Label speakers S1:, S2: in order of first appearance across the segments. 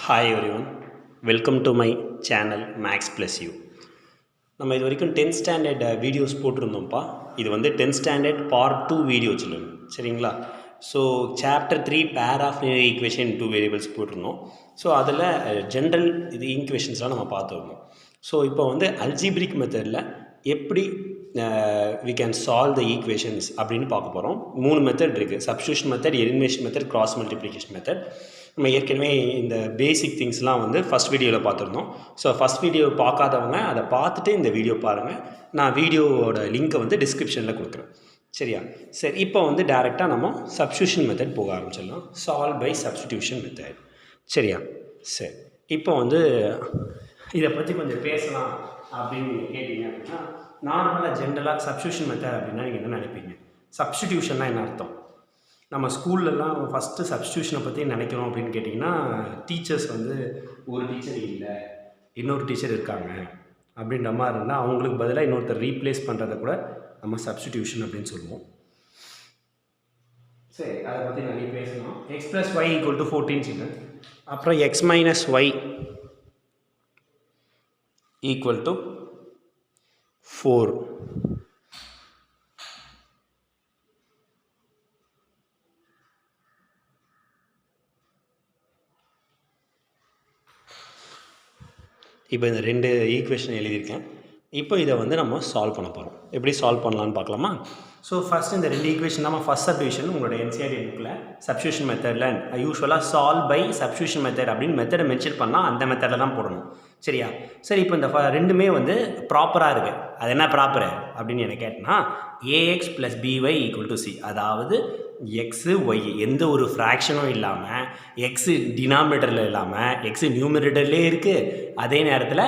S1: Hi everyone, welcome to my channel Max Plus U. நம்ம இது வரைக்கும் 10th ஸ்டாண்டர்ட் வீடியோஸ் போட்டிருந்தோம்ப்பா. இது வந்து 10th standard part 2 video children, சரிங்களா? So chapter 3 pair of equation 2 variables போட்டிருந்தோம். So அதில் ஜென்ரல் இது ஈக்குவேஷன்ஸ்லாம் நம்ம பார்த்துருந்தோம். ஸோ இப்போ வந்து அல்ஜிப்ரிக் மெத்தடில் எப்படி we can solve the equations அப்படின்னு பார்க்க போகிறோம். 3 மெத்தட் இருக்குது: substitution method, elimination method, cross multiplication method. நம்ம ஏற்கனவே இந்த பேசிக் திங்ஸ்லாம் வந்து ஃபஸ்ட் வீடியோவில் பார்த்துருந்தோம். ஸோ ஃபஸ்ட் வீடியோ பார்க்காதவங்க அதை பார்த்துட்டு இந்த வீடியோ பாருங்கள். நான் வீடியோவோட லிங்க்கை வந்து டிஸ்கிரிப்ஷனில் கொடுக்குறேன், சரியா? சரி, இப்போ வந்து டேரெக்டாக நம்ம சப்ஸ்டியூஷன் மெத்தட் போக ஆரம்பிச்சிடலாம். சால்வ் பை சப்ஸ்டியூஷன் மெத்தட், சரியா? சரி, இப்போ வந்து இதை பற்றி கொஞ்சம் பேசலாம் அப்படின்னு நீங்கள் கேட்டிங்க அப்படின்னா, நார்மலாக ஜென்ரலாக சப்ஸ்டியூஷன் மெத்தட் அப்படின்னா நீங்கள் என்ன நினைப்பீங்க? சப்ஸ்டியூஷன்னா என்ன அர்த்தம்? நம்ம ஸ்கூல்லலாம் ஃபஸ்ட்டு சப்ஸ்டியூஷனை பற்றி நினைக்கிறோம் அப்படின்னு கேட்டிங்கன்னா, டீச்சர்ஸ் வந்து ஒரு டீச்சர் இல்லை, இன்னொரு டீச்சர் இருக்காங்க அப்படின்ற மாதிரி இருந்தால் அவங்களுக்கு பதிலாக இன்னொருத்தர் ரீப்ளேஸ் பண்ணுறதை கூட நம்ம சப்ஸ்டியூஷன் அப்படின்னு சொல்லுவோம். சரி, அதை பற்றி நிறைய பேசணும். x + y = 14 children. அப்புறம் x - y = 4. இப்போ இந்த 2 ஈக்குவேஷன் எழுதியிருக்கேன். இப்போ இதை வந்து நம்ம சால்வ் பண்ண போகிறோம். எப்படி சால்வ் பண்ணலான்னு பார்க்கலாமா? ஸோ ஃபஸ்ட் இந்த 2 ஈக்குவேஷன் நம்ம ஃபஸ்ட் சப்டிவிஷன் உங்களோட என்சிஆர்டி புக்கில் சப்ஸ்டியூஷன் மெத்தடில் யூஸ்வலாக சால்வ் பை சப்ஸ்டியூஷன் மெத்தட் அப்படின்னு மெத்தடை மென்ஷன் பண்ணால் அந்த மெத்தடில் தான் போடணும், சரியா? சரி, இப்போ இந்த ரெண்டுமே வந்து ப்ராப்பராக இருக்குது. அது என்ன ப்ராப்பரு அப்படின்னு எனக்கு கேட்டேன்னா, ax + by = c. அதாவது எக்ஸு ஒய் எந்த ஒரு ஃப்ராக்ஷனும் இல்லாமல், எக்ஸு டினாமினேட்டரில் இல்லாமல் எக்ஸு நியூமினேட்டர்லேயே இருக்குது, அதே நேரத்தில்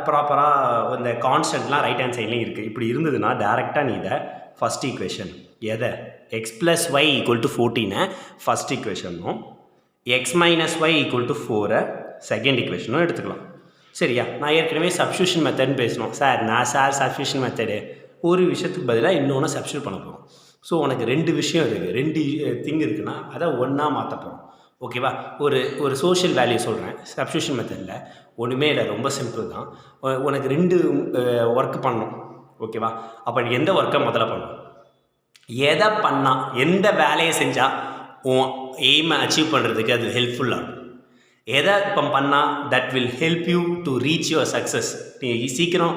S1: ப்ராப்பராக இந்த கான்ஸ்டன்ட்லாம் ரைட் ஹேண்ட் சைட்லேயும் இருக்குது. இப்படி இருந்ததுன்னா டேரெக்டாக நீ இதை ஃபஸ்ட் ஈக்குவேஷன் எதை x + y = 14 ஃபஸ்ட் ஈக்குவேஷனும் x - y = 4 செகண்ட் ஈக்குவேஷனும் எடுத்துக்கலாம், சரியா? நான் ஏற்கனவே சப்ஸ்டியூஷன் மெத்தட்னு பேசணும். நான் சப்ஸ்டியூஷன் மெத்தடு ஒரு விஷயத்துக்கு பதிலாக இன்னொன்று சப்ஸ்டியூட் பண்ண போகிறோம். ஸோ உனக்கு 2 விஷயம் இருக்குது, 2 திங் இருக்குன்னா அதை ஒன்றா மாற்ற போகிறோம், ஓகேவா? ஒரு சோஷியல் வேல்யூ சொல்கிறேன். சப்ஸ்டியூஷன் மெத்தடில் ஒன்றுமே இல்லை, ரொம்ப சிம்பிள் தான். உனக்கு 2 ஒர்க் பண்ணணும், ஓகேவா? அப்போ எந்த ஒர்க்கை முதல்ல பண்ணணும்? எதை பண்ணால், எந்த வேலையை செஞ்சால் உன் எய்மை அச்சீவ் பண்ணுறதுக்கு அது ஹெல்ப்ஃபுல்லாக இருக்கும்? எதை இப்போ பண்ணால் that will help you to reach your success, நீ சீக்கிரம்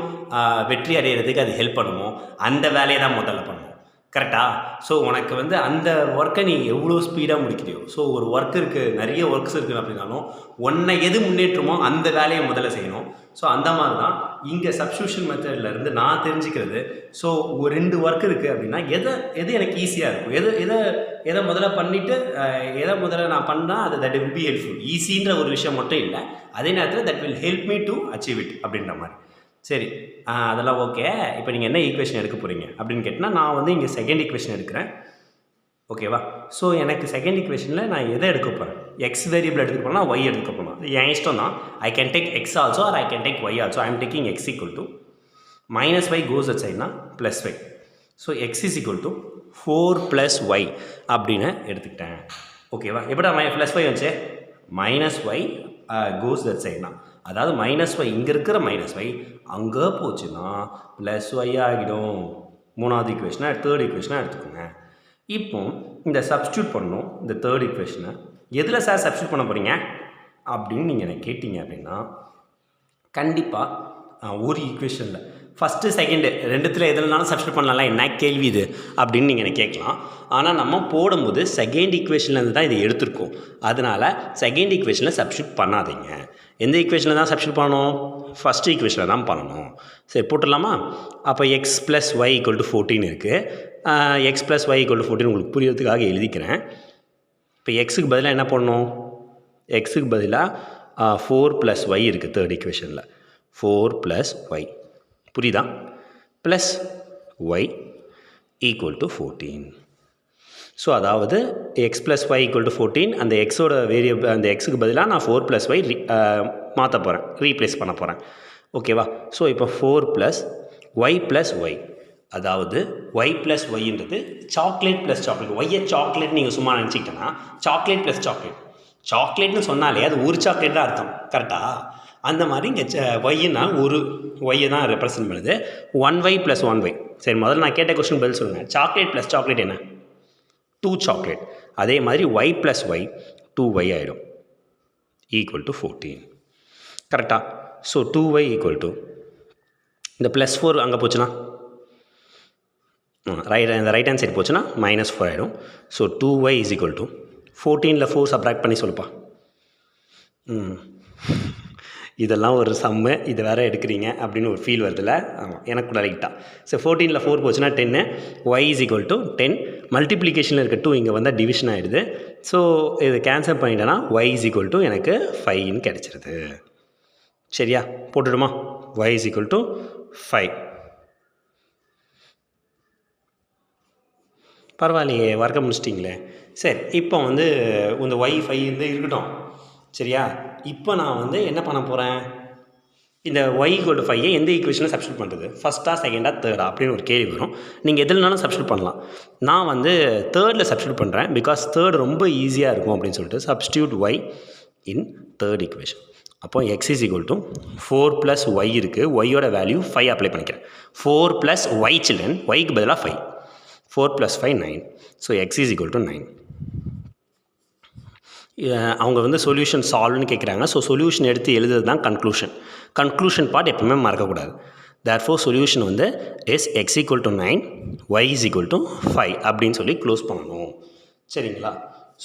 S1: வெற்றி அடைகிறதுக்கு அது ஹெல்ப் பண்ணுமோ அந்த வேலையை தான் முதல்ல பண்ணணும், கரெக்டா? ஸோ உனக்கு வந்து அந்த ஒர்க்கை நீ எவ்வளோ ஸ்பீடாக முடிக்கிறியோ, ஸோ ஒரு ஒர்க் இருக்குது, நிறைய ஒர்க்ஸ் இருக்குது அப்படின்னாலும் ஒன்றை எது முன்னேற்றமோ அந்த வேலையை முதல்ல செய்யணும். ஸோ அந்த மாதிரி தான் இங்கே சப்ஸ்டியூஷன் மெத்தட்லேருந்து நான் தெரிஞ்சுக்கிறது. ஸோ ஒரு 2 ஒர்க் இருக்குது அப்படின்னா எது எனக்கு ஈஸியாக இருக்கும், எதை முதல்ல பண்ணிவிட்டு எதை முதல்ல நான் பண்ணால் அது தட் வில் பி ஹெல்ப்ஃபுல். ஈஸின்ற ஒரு விஷயம் மட்டும் இல்லை, அதே நேரத்தில் that will help me to achieve it அப்படின்ற மாதிரி. சரி, அதெல்லாம் ஓகே. இப்போ நீங்கள் என்ன ஈக்குவேஷன் எடுக்க போகிறீங்க அப்படின்னு கேட்டால், நான் வந்து இங்கே செகண்ட் ஈக்குவேஷன் எடுக்கிறேன், ஓகேவா? ஸோ எனக்கு செகண்ட் ஈக்குவேஷனில் நான் எதை எடுக்க போகிறேன்? எக்ஸ் வேரியபிள் எடுக்க போனால் ஒய் எடுக்க போனால் என் இஷ்டம் தான். I can take x also or I can take y also. I am taking x = -y goes at சைட்னா +y. ஸோ x = 4 + y அப்படின்னு எடுத்துக்கிட்டேன், ஓகேவா? எப்படி +y வந்துச்சு? -y கோஸ் தட் சைட்னா, அதாவது -y இங்கே இருக்கிற -y அங்கே போச்சுன்னா +y ஆகிடும். 3வது ஈக்குவேஷனை தேர்ட் ஈக்குவேஷனாக எடுத்துக்கோங்க. இப்போ இந்த சப்ஸ்டியூட் பண்ணணும். இந்த தேர்ட் ஈக்குவேஷனை எதில் சார் சப்ஸ்டியூட் பண்ண போகிறீங்க அப்படின்னு நீங்கள் எனக்கு கேட்டிங்க அப்படின்னா, கண்டிப்பாக ஒரு ஈக்குவேஷனில் ஃபஸ்ட்டு செகண்டு 2த்தில் எதுலனாலும் சப்ஸ்டியூட் பண்ணலாம். என்ன கேள்வி இது அப்படின்னு நீங்கள் எனக்கு கேட்கலாம். ஆனால் நம்ம போடும்போது செகண்ட் ஈக்குவேஷன்லேருந்து தான் இதை எடுத்திருக்கோம். அதனால் செகண்ட் ஈக்குவேஷனில் சப்ஸ்டியூட் பண்ணாதீங்க. எந்த ஈக்குவேஷனில் தான் சப்ஸ்டியூட் பண்ணணும்? ஃபஸ்ட் ஈக்குவேஷனில் தான் பண்ணணும். சரி, போட்டுடலாமா? அப்போ x + y = 14 இருக்குது. x + y = 14 உங்களுக்கு புரியறதுக்காக எழுதிக்கிறேன். இப்போ எக்ஸுக்கு பதிலாக என்ன பண்ணணும்? எக்ஸுக்கு பதிலாக 4 + y இருக்குது தேர்ட் ஈக்குவேஷனில். 4 + y புரியுதா? Plus y = 14. ஸோ அதாவது x + y = 14. அந்த எக்ஸோட வேரியபிள், அந்த எக்ஸுக்கு பதிலாக நான் 4 + y மாற்ற போகிறேன், ரீப்ளேஸ் பண்ண போகிறேன், ஓகேவா? ஸோ இப்போ 4 + y + y, அதாவது y + yன்றது சாக்லேட் ப்ளஸ் சாக்லேட். ஒய்யை சாக்லேட் நீங்கள் சும்மா நினச்சிக்கிட்டேன்னா சாக்லேட் ப்ளஸ் சாக்லேட், சாக்லேட்னு சொன்னாலே அது ஒரு சாக்லேட் தான் அர்த்தம், கரெக்டாக? அந்த மாதிரி இங்கே ஒய்னா ஒரு ஒய்யை தான் ரெப்ரசன்ட் பண்ணுது. 1y + 1y. சரி, முதல்ல நான் கேட்ட கொஸ்டின் பதில் சொல்லுங்கள். சாக்லேட் ப்ளஸ் சாக்லேட் என்ன? 2 சாக்லேட். அதே மாதிரி y + y 2y ஆகிடும், ஈக்குவல் டு 14. கரெக்டாக? ஸோ 2y ஈக்குவல் டு இந்த +4 அங்கே போச்சுன்னா இந்த ரைட் ஹேண்ட் சைடு போச்சுன்னா -4 ஆகிடும். ஸோ 2y = 14ல் 4 சப்ராக்ட் பண்ணி சொல்லுப்பா. இதெல்லாம் ஒரு சம்மு, இது வேறு எடுக்கிறீங்க அப்படின்னு ஒரு ஃபீல் வருதுல்ல? ஆமாம், எனக்கு கூட லைட்டாக. ஸோ 14ல் 4 போச்சுன்னா 10, y = 10. மல்டிப்ளிகேஷனில் இருக்க 2 இங்கே வந்தால் டிவிஷன் ஆகிடுது. ஸோ இது கேன்சல் பண்ணிட்டேன்னா y = எனக்கு 5ன்னு கிடச்சிருது. சரியா? போட்டுடுமா? y = 5. பரவாயில்லையே, வர்க்க முடிச்சிட்டிங்களே. சரி, இப்போ வந்து இந்த y5 இருக்கட்டும். சரியா? இப்போ நான் என்ன பண்ண போகிறேன், இந்த y = 5 எந்த ஈக்குவேஷனில் சப்ஸ்டியூட் பண்ணுறது, ஃபஸ்ட்டா செகண்டா தேர்டா அப்படின்னு ஒரு கேள்வி வரும். நீங்கள் எதுலனாலும் சப்ஸ்டியூட் பண்ணலாம். நான் தேர்டில் சப்ஸ்டியூட் பண்ணுறேன், பிகாஸ் தேர்ட் ரொம்ப ஈஸியாக இருக்கும் அப்படின்னு சொல்லிட்டு. Substitute y in third equation. அப்போ x = 4 + y இருக்குது. ஒய்யோட வேல்யூ 5 அப்ளை பண்ணிக்கிறேன். 4 + y சில்ட்ரன், yக்கு பதிலாக 5. 4 + 5 9. So x = 9. அவங்க சொல்யூஷன் சால்வ்னு கேட்குறாங்க. ஸோ சொல்யூஷன் எடுத்து எழுதுறது தான் கன்க்ளூஷன் பார்ட் எப்பவுமே மறக்கக்கூடாது. Therefore solution is x = 9, y = 5 அப்படின்னு சொல்லி க்ளோஸ் பண்ணணும். சரிங்களா?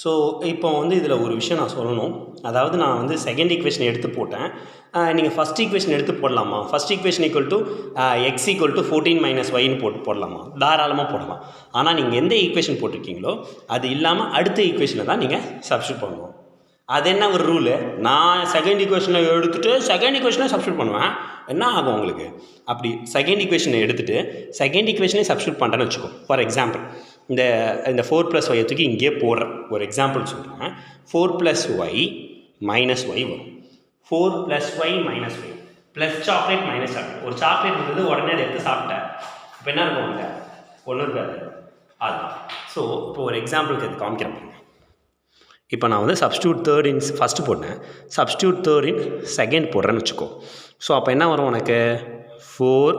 S1: ஸோ இப்போ இதில் ஒரு விஷயம் நான் சொல்லணும். அதாவது நான் செகண்ட் ஈக்குவேஷன் எடுத்து போட்டேன். நீங்கள் ஃபஸ்ட் ஈக்குவேஷன் எடுத்து போடலாமா? ஃபஸ்ட் ஈக்குவேஷன் x = 14 - yன்னு போடலாமா? தாராளமாக போடலாம். ஆனால் நீங்கள் எந்த ஈக்குவேஷன் போட்டிருக்கீங்களோ அது இல்லாமல் அடுத்த ஈக்குவேஷனை தான் நீங்கள் சப்ஸ்டியூட் பண்ணணும். அது என்ன ஒரு ரூலு? நான் செகண்ட் ஈக்குவேஷனை எடுத்துகிட்டு செகண்ட் ஈக்குவேஷனை சப்ஸ்டியூட் பண்ணுவேன், என்ன ஆகும் உங்களுக்கு? அப்படி செகண்ட் ஈக்குவேஷனை எடுத்துகிட்டு செகண்ட் ஈக்குவேஷனே சப்ஸ்டியூட் பண்ணுறேன்னு வச்சுக்கோ. ஃபார் எக்ஸாம்பிள் இந்த 4 + y தூக்கி இங்கே போடுறேன். ஒரு எக்ஸாம்பிள் சொல்கிறேன். 4 + y - y வரும். 4 + y - y plus chocolate minus chocolate. ஒரு சாக்லேட் உடனே அதை எடுத்து சாப்பிட்டேன். இப்போ என்ன இருக்கும் உங்கள்கிட்ட? ஒன்றும் இருக்காது. அதுதான். ஸோ இப்போ ஒரு எக்ஸாம்பிளுக்கு அது காமிக்கிறேன். இப்போ நான் சப்ஸ்டியூட் தேர்ட் இன் ஃபஸ்ட்டு போட்டேன், சப்ஸ்டியூட் தேர்ட் இன் செகண்ட் போடுறேன்னு வச்சுக்கோ. ஸோ அப்போ என்ன வரும் உனக்கு? 4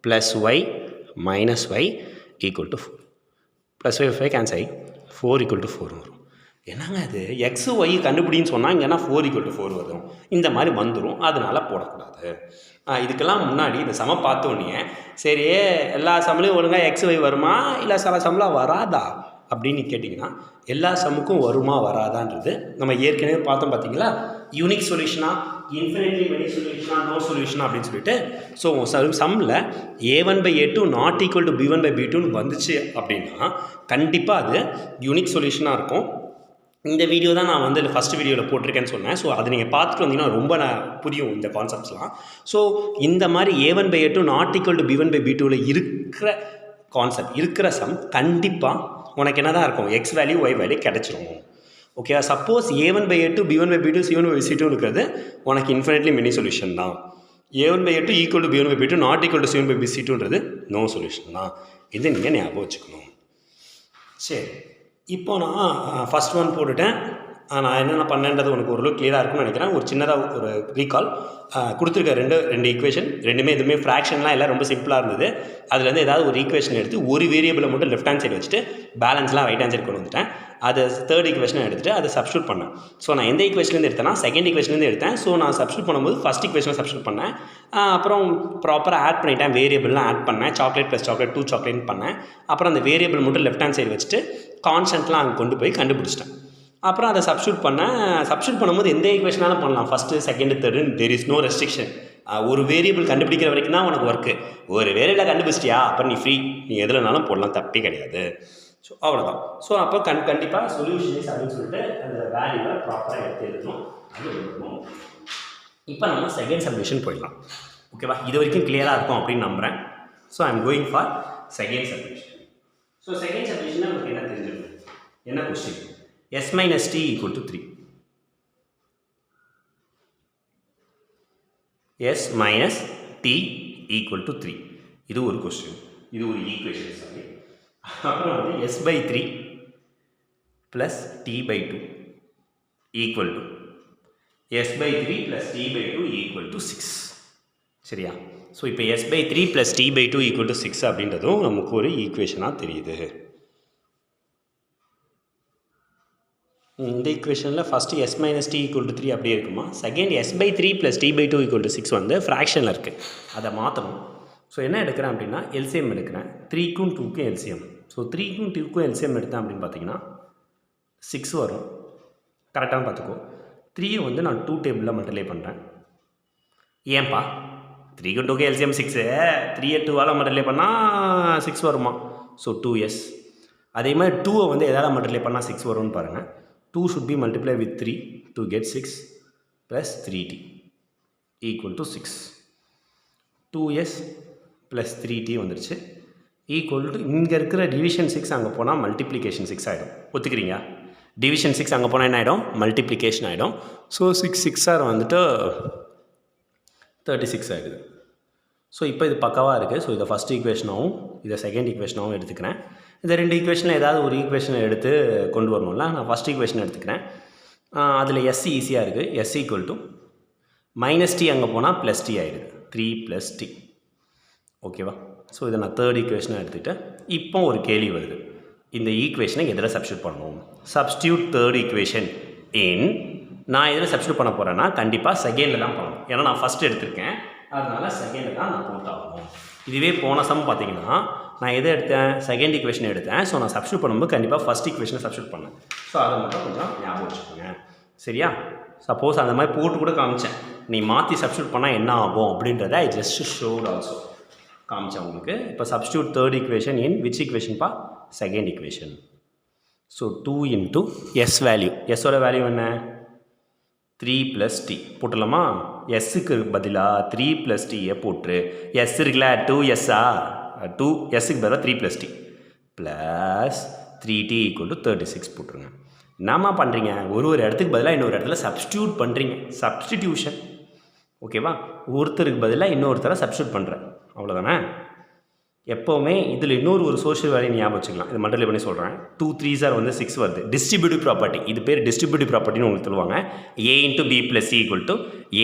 S1: + y - y = 4. +5 5 கேன்சல் ஆகி 4 = 4 வரும். என்னங்க அது எக்ஸ் ஒய் கண்டுபிடின்னு சொன்னால் இங்கேனா 4 = 4 வரும். இந்த மாதிரி வந்துடும். அதனால் போடக்கூடாது. இதுக்கெல்லாம் முன்னாடி இந்த சம பார்த்தோன்னே சரி எல்லா சமலையும் ஒழுங்காக எக்ஸ் ஒய் வருமா இல்லை சில சமலாம் வராதா அப்படின்னு கேட்டிங்கன்னா எல்லா சமுக்கும் வருமா வராதான்றது நம்ம ஏற்கனவே பார்த்தோம். பார்த்தீங்களா? யூனிக் சொல்யூஷனா, இன்ஃபினிட்லி மெனி சொல்யூஷனா, நோ சொல்யூஷனா அப்படின்னு சொல்லிட்டு. ஸோ சம்மில் a1/a2 ≠ b1/b2ன்னு வந்துச்சு அப்படின்னா கண்டிப்பாக அது யூனிக் சொல்யூஷனாக இருக்கும். இந்த வீடியோ தான் நான் ஃபஸ்ட் வீடியோவில் போட்டிருக்கேன்னு சொன்னேன். ஸோ அது நீங்கள் பார்த்துட்டு வந்தீங்கன்னா ரொம்ப புரியும் இந்த கான்செப்ட்ஸ்லாம். ஸோ இந்த மாதிரி a1/a2 ≠ b1/b2வில் இருக்கிற கான்செப்ட் இருக்கிற சம் கண்டிப்பாக உனக்கு என்ன தான் இருக்கும்? எக்ஸ் வேல்யூ ஒய் வேல்யூ கிடச்சிரும். ஓகேவா? சப்போஸ் a1/a2 b1/b2 c1/c2 இருக்கிறது உனக்கு இன்ஃபினிட்லி மெனி சொல்யூஷன் தான். a1/a2 = b1/b2 ≠ c1/c2ன்றது நோ சொல்யூஷன் தான். இது நீங்கள் ஞாபகம் வச்சுக்கணும். சரி, இப்போ நான் ஃபஸ்ட் ஒன் போட்டுட்டேன். நான் என்னென்ன பண்ணேன்றது உனக்கு ஓரளவு கிளியராக இருக்குன்னு நினைக்கிறேன். ஒரு சின்னதாக ஒரு ரீகால் கொடுத்துருக்க ரெண்டு ஈக்குவேஷன் எதுவுமே ஃப்ராக்ஷன்லாம் எல்லாம் ரொம்ப சிம்பிளாக இருந்தது. அதுலேருந்து ஏதாவது ஒரு ஈக்குவேஷன் எடுத்து ஒரு வேரியபிளை மட்டும் லெஃப்ட் ஹேண்ட் சைடு வச்சுட்டு பேலன்ஸ்லாம் ரைட் ஹேண்ட் சைடு கொண்டு வந்துட்டேன். அதை தேர்ட் ஈக்குவேஷனை எடுத்துகிட்டு அதை சப்ஸ்டியூட் பண்ணேன். ஸோ நான் எந்த ஈக்குவேஷன்லேருந்து எடுத்தேன்னா செகண்ட் ஈக்குவேஷன்லேருந்து எடுத்தேன். ஸோ நான் சப்ஸ்டியூட் பண்ணும்போது ஃபஸ்ட் ஈக்குவேஷனை சப்ஸ்டியூட் பண்ணேன். அப்புறம் ப்ராப்பராக ஆட் பண்ணிட்டேன், வேரியபிள்லாம் ஆட் பண்ணேன். சாக்லேட் + சாக்லேட் 2 சாக்லேட் பண்ணேன். அப்புறம் அந்த வேரியபிள் மட்டும் லெஃப்ட் ஹேண்ட் சைடு வச்சுட்டு கான்ஸ்டன்ட்லாம் அங்கே கொண்டு போய் கண்டுபிடிச்சிட்டேன். அப்புறம் அதை சப்ஸ்டியூட் பண்ணேன். சப்ஸ்டியூட் பண்ணும்போது எந்த ஈக்குவேஷனாலும் பண்ணலாம், first second third, there is no restriction. ஒரு வேரியபிள் கண்டுபிடிக்கிற வரைக்கும் தான் உனக்கு ஒர்க்கு. ஒரு வேரியபிளை கண்டுபிடிச்சிட்டியா அப்புறம் நீ ஃப்ரீ, நீ எதுலனாலும் போடலாம், தப்பே கிடையாது. ஸோ அவ்வளோதான். ஸோ அப்போ கண்டிப்பாக சொல்யூஷன்ஸ் அப்படின்னு சொல்லிட்டு அந்த வேல்யூவை ப்ராப்பராக எடுத்து எழுதணும். அது எழுதணும். இப்போ நம்ம செகண்ட் சப்டிவிஷன் போயிடலாம். ஓகேவா? இது வரைக்கும் கிளியராக இருக்கும் அப்படின்னு நம்புகிறேன். So I am going for second subdivision. So second சப்டிவிஷனில் உங்களுக்கு என்ன தெரிஞ்சிருக்கும்? என்ன question? s - t = 3. s - t = 3. இது ஒரு கொஸ்டின், இது ஒரு ஈக்குவேஷன். சாரி. அப்புறம் s/3 + t/2 equal to s by 3 plus t by 2 equal to 6. சரியா? ஸோ இப்போ s by 3 plus t by 2 equal to 6 அப்படின்றதும் நமக்கு ஒரு ஈக்குவேஷனாக தெரியுது. இந்த ஈக்குவேஷனில் first s minus t equal to 3 அப்படியே இருக்குமா? Second s by 3 plus t by 2 equal to 6 வந்து ஃப்ராக்ஷனில் இருக்குது, அதை மாற்றணும். ஸோ என்ன எடுக்கிறேன் அப்படின்னா எல்சிஎம் எடுக்கிறேன். 3க்கும் 2க்கும் எல்சிஎம். ஸோ 3க்கும் 2க்கும் எல்சிஎம் எடுத்தேன் அப்படின்னு பார்த்தீங்கன்னா 6 வரும். கரெக்டாக பார்த்துக்கோ. 3 வந்து நான் 2 டேபிளில் மல்டிப்ளை பண்ணுறேன். ஏன்பா 3க்கும் 2க்கும் எல்சிஎம் 6, 3 2ஆல் மல்டிப்ளை பண்ணால் 6 வருமா? So 2s. அதே மாதிரி 2 வந்து எதாவது மல்டிப்ளை பண்ணால் 6 வரும்னு பாருங்கள். 2 should be multiplied with 3 to get 6 plus 3t equal to 6. 2s plus 3t வந்துருச்சு ஈக்குவல் டு இங்கே இருக்கிற டிவிஷன் 6 அங்கே போனால் மல்டிப்ளிகேஷன் 6 ஆகிடும். ஒத்துக்கிறீங்க? டிவிஷன் 6 அங்கே போனால் என்ன ஆகிடும்? மல்டிப்ளிகேஷன் ஆகிடும். ஸோ 6 6 வந்துட்டு 36 ஆகிடுது. ஸோ இப்போ இது பக்காவாக இருக்குது. ஸோ இதை ஃபஸ்ட் ஈக்குவேஷனாகவும் இதை செகண்ட் ஈக்குவேஷனாகவும் எடுத்துக்கிறேன். இந்த ரெண்டு ஈக்குவேஷனில் ஏதாவது ஒரு ஈக்குவேஷனை எடுத்து கொண்டு வரணும்ல, நான் ஃபஸ்ட் ஈக்குவேஷன் எடுத்துக்கிறேன். அதில் எஸ் ஈஸியாக இருக்குது. S equal to minus t அங்கே போனால் ப்ளஸ் டி ஆகிடுது. 3 + t. ஓகேவா? ஸோ இதை நான் தேர்ட் ஈக்குவேஷனாக எடுத்துக்கிட்டேன். இப்போ ஒரு கேள்வி வருது, இந்த ஈக்குவேஷனை எதில் சப்ஸ்டியூட் பண்ணணும்? சப்ஸ்டியூட் தேர்ட் ஈக்குவேஷன் இன், நான் எதில் சப்ஸ்டியூட் பண்ண போகிறேன்னா கண்டிப்பாக செகண்டில் தான் பண்ணணும். ஏன்னா நான் ஃபஸ்ட்டு எடுத்திருக்கேன், அதனால் செகண்டில் தான் நான் போட்டாகணும். இதுவே போன சம் பார்த்தீங்கன்னா நான் எதை எடுத்தேன்? செகண்ட் ஈக்குவேஷன் எடுத்தேன். ஸோ நான் சப்ஸ்டியூட் பண்ணும்போது கண்டிப்பாக ஃபஸ்ட் ஈக்குவேஷனை சப்ஸ்டியூட் பண்ணேன். ஸோ அதை மட்டும் கொஞ்சம் ஞாபகம் வச்சுக்கோங்க. சரியா? சப்போஸ் அந்த மாதிரி போட்டு கூட காமிச்சேன், நீ மாற்றி சப்ஸ்டியூட் பண்ணால் என்ன ஆகும் அப்படின்றத ஐ ஜஸ்ட் ஷோட் ஆல்சோ காமிச்சேன் உங்களுக்கு. இப்போ substitute third equation in which ஈக்குவேஷன்ப்பா? Second equation. So 2 into s value. எஸ்ஸோட வேல்யூ என்ன? 3 + t போட்டுடலாமா? எஸ்ஸுக்கு பதிலாக 3 + t போட்டுரு. எஸ் இருக்குல்ல, 2s-ஆ, 2s-க்கு பதிலாக 3 + t ப்ளஸ் 3t = 36 போட்டுருங்க. என்னம்மா பண்ணுறீங்க? ஒரு இடத்துக்கு பதிலாக இன்னொரு இடத்துல சப்ஸ்டியூட் பண்ணுறீங்க. சப்ஸ்டிடியூஷன். ஓகேவா? ஒருத்தருக்கு பதிலாக இன்னொருத்தரை சப்ஸ்டியூட் பண்ணுறேன், அவ்வளோதானே? எப்போவுமே இதில் இன்னொரு சோஷியல் வேல்யூ ஞாபகம் வச்சுக்கலாம். இது மல்டிப்ளை பண்ணி சொல்கிறேன். 2 3s வந்து 6 வருது. டிஸ்ட்ரிபியூட்டிவ் ப்ராப்பர்ட்டி, இது பேர் டிஸ்ட்ரிபியூட்டிவ் ப்ராப்பர்ட்டின்னு உங்களுக்கு சொல்லுவாங்க. a × b + c =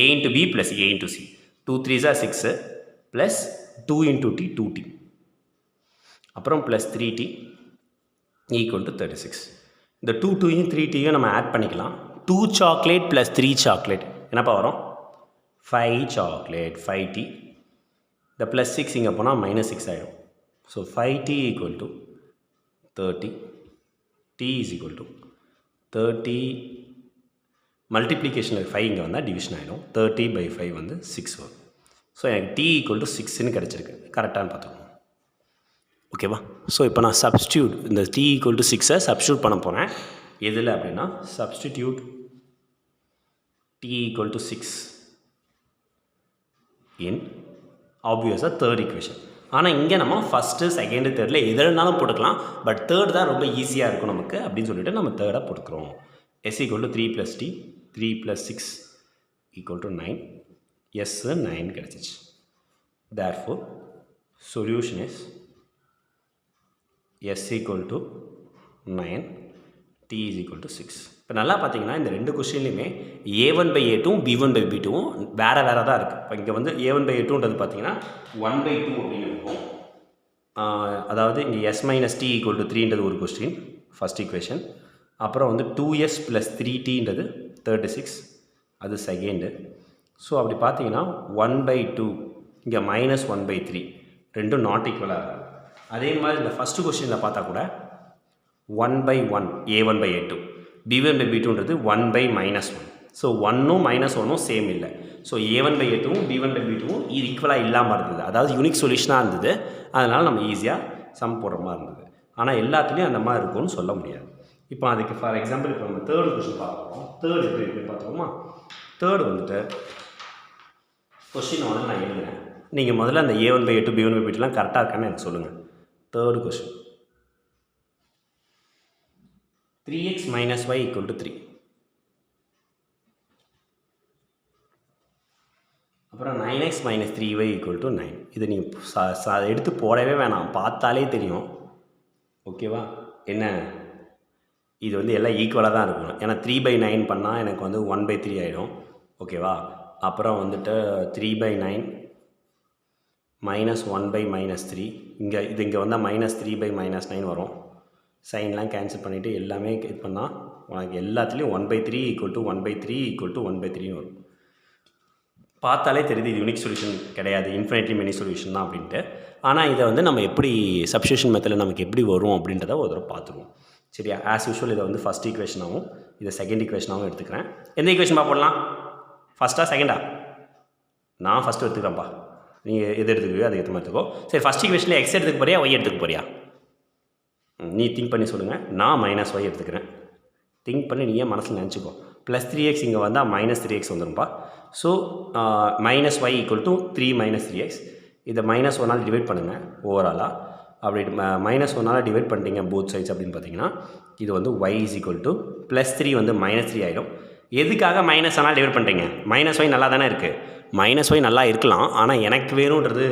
S1: a × b + a × c. 2 3s 6 plus 2 × t 2t, அப்புறம் ப்ளஸ் 3t = 36. இந்த 2 2யும் 3tயும் நம்ம ஆட் பண்ணிக்கலாம். 2 சாக்லேட் ப்ளஸ் 3 சாக்லேட் என்னப்பா வரும்? 5 சாக்லேட், 5t. இந்த ப்ளஸ் 6 இங்கே போனால் மைனஸ் 6 ஆகிடும். So 5t = 30. t = 30. மல்டிப்ளிகேஷனில் 5 இங்கே வந்தால் டிவிஷன் ஆகிடும். 30/5 வந்து 6 வரும். ஸோ எனக்கு t = 6ன்னு கிடச்சிருக்கு. கரெக்டானு பார்த்துக்கணும். ஓகேவா? ஸோ இப்போ நான் சப்ஸ்டியூட் இந்த t = 6-ஐ சப்ஸ்டியூட் பண்ண போகிறேன். எதில் அப்படின்னா சப்ஸ்டிடியூட் t = 6 இன் ஆப்வியஸாக தேர்ட் ஈக்குவேஷன். ஆனால் இங்கே நம்ம ஃபஸ்ட்டு செகண்டு தேர்டில் எதுனாலும் போட்டுக்கலாம். பட் தேர்ட் தான் ரொம்ப ஈஸியாக இருக்கும் நமக்கு அப்படின்னு சொல்லிட்டு நம்ம தேர்டாக போட்டுக்கிறோம். s = 3 + t, 3 + 6 = 9. எஸ் 9 கிடச்சிச்சு. Therefore solution is s = 9, t = 6. இப்போ நல்லா பார்த்தீங்கன்னா இந்த ரெண்டு கொஸ்டின்லையுமே a1/a2ம் b1/b2ம் வேறு வேறு தான் இருக்குது. இப்போ இங்கே வந்து a1/a2ன்றது பார்த்தீங்கன்னா 1/2 அப்படின்னு இருக்கும். அதாவது இங்கே s - t = 3ன்றது ஒரு கொஸ்டின், ஃபஸ்ட் ஈக்குவேஷன். அப்புறம் வந்து 2s + 3tன்றது 36, அது செகண்டு. ஸோ அப்படி பார்த்தீங்கன்னா 1/2 இங்கே -1/3 ரெண்டும் நாட் ஈக்குவலாக இருக்குது. அதே மாதிரி இந்த ஃபஸ்ட்டு கொஸ்டினில் பார்த்தா கூட 1/1 a1/a2, b1/b2ன்றது 1/-1. ஸோ 1ம் -1ம் சேம் இல்லை. ஸோ a1/a2வும் b1/b2வும் ஈக்குவலாக இல்லாமல் இருந்தது. அதாவது யூனிக் சொல்யூஷனாக இருந்தது. அதனால் நம்ம ஈஸியாக சம் போடுற மாதிரி இருந்தது. ஆனால் எல்லாத்துலேயும் அந்த மாதிரி இருக்கும்னு சொல்ல முடியாது. இப்போ அதுக்கு ஃபார் எக்ஸாம்பிள் இப்போ நம்ம தேர்டு கொஸ்டின் பார்க்குறோம். தேர்டு எப்படி பார்த்தோமா? தேர்டு வந்துட்டு கொஸ்டின் வந்து நான் எழுதுறேன். நீங்கள் முதல்ல அந்த a1/a2 b1/b2லாம் கரெக்டாக இருக்கான்னு எனக்கு சொல்லுங்கள். Third question 3x - y = 3. அப்புறம் 9x - 3y = 9. இது நீங்கள் எடுத்து போடவே வேணாம், பார்த்தாலே தெரியும். ஓகேவா? என்ன இது வந்து எல்லாம் ஈக்குவலாக தான் இருக்கணும். ஏன்னா 3/9 பண்ணால் எனக்கு வந்து 1/3 ஆகிடும். ஓகேவா? அப்புறம் வந்துட்டு 3/9 -1/-3 இங்கே வந்தால் -3/-9 வரும். சைன்லாம் கேன்சல் பண்ணிவிட்டு எல்லாமே இது பண்ணால் உனக்கு எல்லாத்துலேயும் 1/3 = 1/3 = 1/3 வரும். பார்த்தாலே தெரியுது இது யூனிக் சொல்யூஷன் கிடையாது, இன்ஃபினிட்லி மெனி சொல்யூஷன் தான் அப்படின்ட்டு. ஆனால் இதை வந்து நம்ம எப்படி சப்ஸ்டியூஷன் மெத்தடில் நமக்கு எப்படி வரும் அப்படின்றத ஒரு தடவை பார்த்துருவோம். சரியா? ஆஸ் யூஷுவல் இதை வந்து ஃபஸ்ட் ஈக்குவேஷனாகவும் இதை செகண்ட் ஈக்குவேஷனாகவும் எடுத்துக்கிறேன். எந்த ஈக்குவேஷன் போடலாம்? ஃபஸ்ட்டா செகண்டா? நான் ஃபஸ்ட்டு எடுத்துக்கிறேன்ப்பா, நீங்கள் எது எடுத்துக்கோ அதை ஏற்ற மாதிரி எடுத்துக்கோ. சரி, ஃபஸ்ட் ஈக்குவேஷனில் எக்ஸ் எடுத்துக்க போறியா ஒய் எடுத்துக்க போறியா? நீ திங்க் பண்ணி சொல்லுங்கள். நான் -y எடுத்துக்கிறேன். திங்க் பண்ணி நீயே மனசில் நினச்சிக்கோ. +3x இங்கே வந்தால் -3x வந்துடும்பா. So -y = 3 - 3x. இதை -1 டிவைட் பண்ணுங்கள் ஓவராலாக. அப்படி -1 டிவைட் பண்ணிட்டீங்க போத் சைட்ஸ் அப்படின்னு பார்த்தீங்கன்னா இது வந்து y = +3 வந்து -3 ஆகிடும். எதுக்காக -1 டிவைட் பண்ணுறீங்க? -y நல்லா தானே இருக்குது. -y நல்லா இருக்கலாம், ஆனால் எனக்கு வேணுன்றது